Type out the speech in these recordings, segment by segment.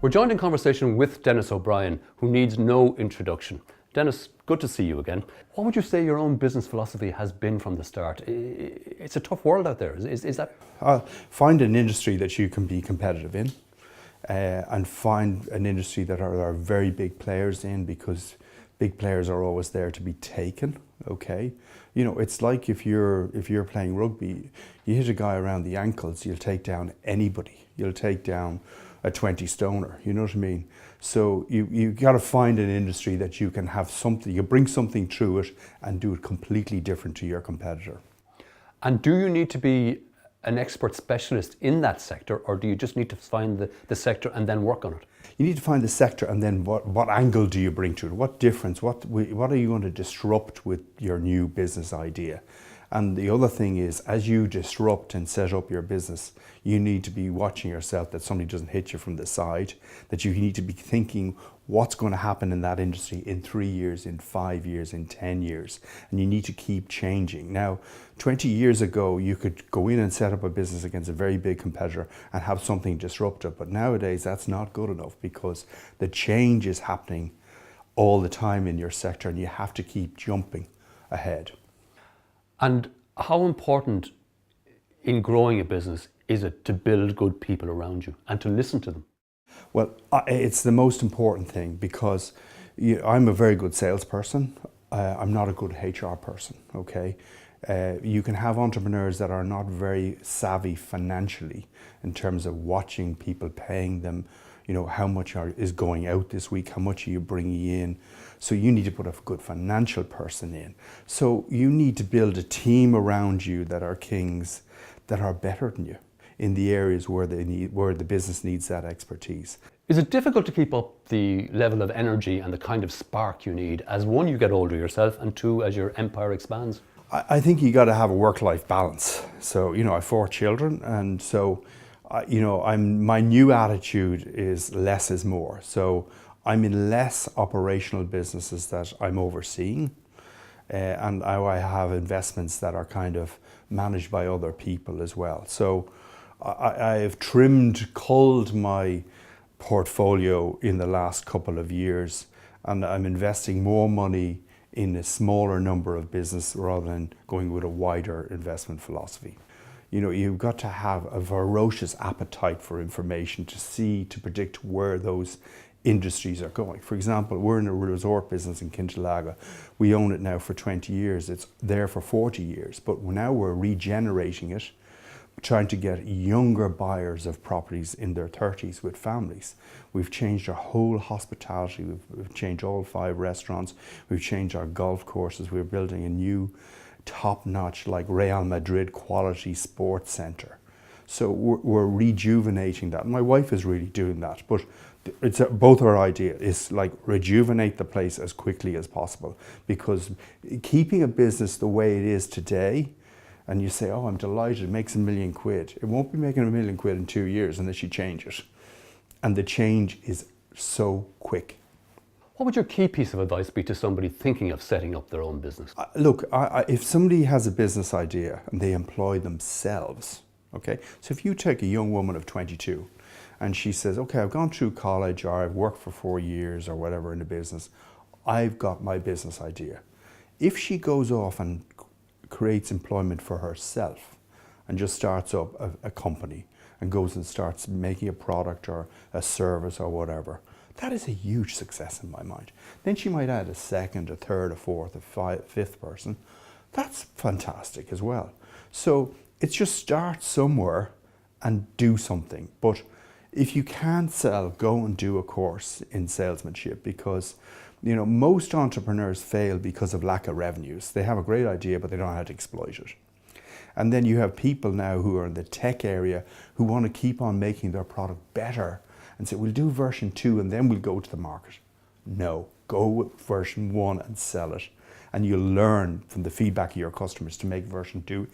We're joined in conversation with Denis O'Brien, who needs no introduction. Denis, good to see you again. What would you say your own business philosophy has been from the start? It's a tough world out there. Is that? Find an industry that you can be competitive in, and find an industry that are very big players in, because big players are always there to be taken. Okay, you know, it's like if you're playing rugby, you hit a guy around the ankles, you'll take down anybody. You'll take down a 20 stoner, you know what I mean? So you got to find an industry that you can have something, you bring something through it and do it completely different to your competitor. And do you need to be an expert specialist in that sector, or do you just need to find the sector and then work on it? You need to find the sector, and then what angle do you bring to it? What difference, what are you going to disrupt with your new business idea? And the other thing is, as you disrupt and set up your business, you need to be watching yourself that somebody doesn't hit you from the side, that you need to be thinking what's going to happen in that industry in 3 years, in 5 years, in 10 years. And you need to keep changing. Now, 20 years ago, you could go in and set up a business against a very big competitor and have something disruptive. But nowadays, that's not good enough, because the change is happening all the time in your sector, and you have to keep jumping ahead. And how important in growing a business is it to build good people around you and to listen to them? Well, it's the most important thing, because I'm a very good salesperson. I'm not a good HR person, okay? You can have entrepreneurs that are not very savvy financially in terms of watching people, paying them, you know, how much is going out this week, how much are you bringing in. So you need to put a good financial person in. So you need to build a team around you that are kings, that are better than you in the areas where the business needs that expertise. Is it difficult to keep up the level of energy and the kind of spark you need as, one, you get older yourself, and two, as your empire expands? I think you got to have a work-life balance. So, you know, I have 4 children, and so, you know, my new attitude is less is more. So I'm in less operational businesses that I'm overseeing, and I have investments that are kind of managed by other people as well. So I have culled my portfolio in the last couple of years, and I'm investing more money in a smaller number of business rather than going with a wider investment philosophy. You know, you've got to have a ferocious appetite for information to predict where those industries are going. For example, we're in a resort business in Kinchalaga. We own it now for 20 years. It's there for 40 years, but now we're regenerating it, trying to get younger buyers of properties in their 30s with families. We've changed our whole hospitality. We've changed all 5 restaurants. We've changed our golf courses. We're building a new top-notch, like Real Madrid quality sports center. So we're rejuvenating that. My wife is really doing that, but it's both our idea is like rejuvenate the place as quickly as possible, because keeping a business the way it is today, and you say, oh, I'm delighted, it makes £1 million. It won't be making £1 million in 2 years unless you change it. And the change is so quick. What would your key piece of advice be to somebody thinking of setting up their own business? Look, if somebody has a business idea and they employ themselves, okay? So if you take a young woman of 22 and she says, okay, I've gone through college, or I've worked for 4 years or whatever in a business, I've got my business idea. If she goes off and creates employment for herself and just starts up a company and goes and starts making a product or a service or whatever, that is a huge success in my mind. Then she might add a second, a third, a fourth, a fifth person. That's fantastic as well. So it's just start somewhere and do something. But if you can't sell, go and do a course in salesmanship, because you know, most entrepreneurs fail because of lack of revenues. They have a great idea, but they don't know how to exploit it. And then you have people now who are in the tech area who want to keep on making their product better and say, we'll do version 2 and then we'll go to the market. No, go with version 1 and sell it. And you'll learn from the feedback of your customers to make version 2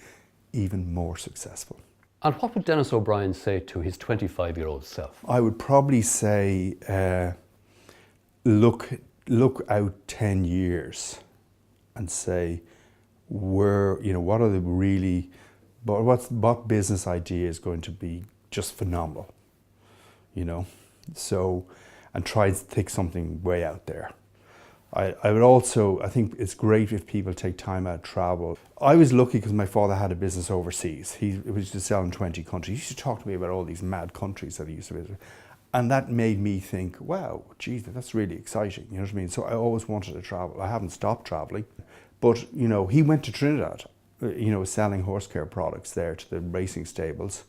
even more successful. And what would Denis O'Brien say to his 25-year-old self? I would probably say, look out 10 years and say, what are the really, what business idea is going to be just phenomenal? You know, So, and try to take something way out there. I would also, I think it's great if people take time out to travel. I was lucky because my father had a business overseas. He was to sell in 20 countries. He used to talk to me about all these mad countries that he used to visit. And that made me think, wow, geez, that's really exciting. You know what I mean? So I always wanted to travel. I haven't stopped traveling. But, you know, he went to Trinidad, you know, selling horse care products there to the racing stables.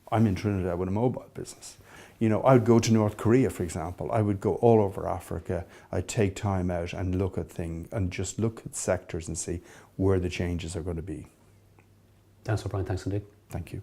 I'm in Trinidad with a mobile business. You know, I would go to North Korea, for example. I would go all over Africa. I'd take time out and look at things and just look at sectors and see where the changes are going to be. Denis O'Brien, thanks indeed. Thank you.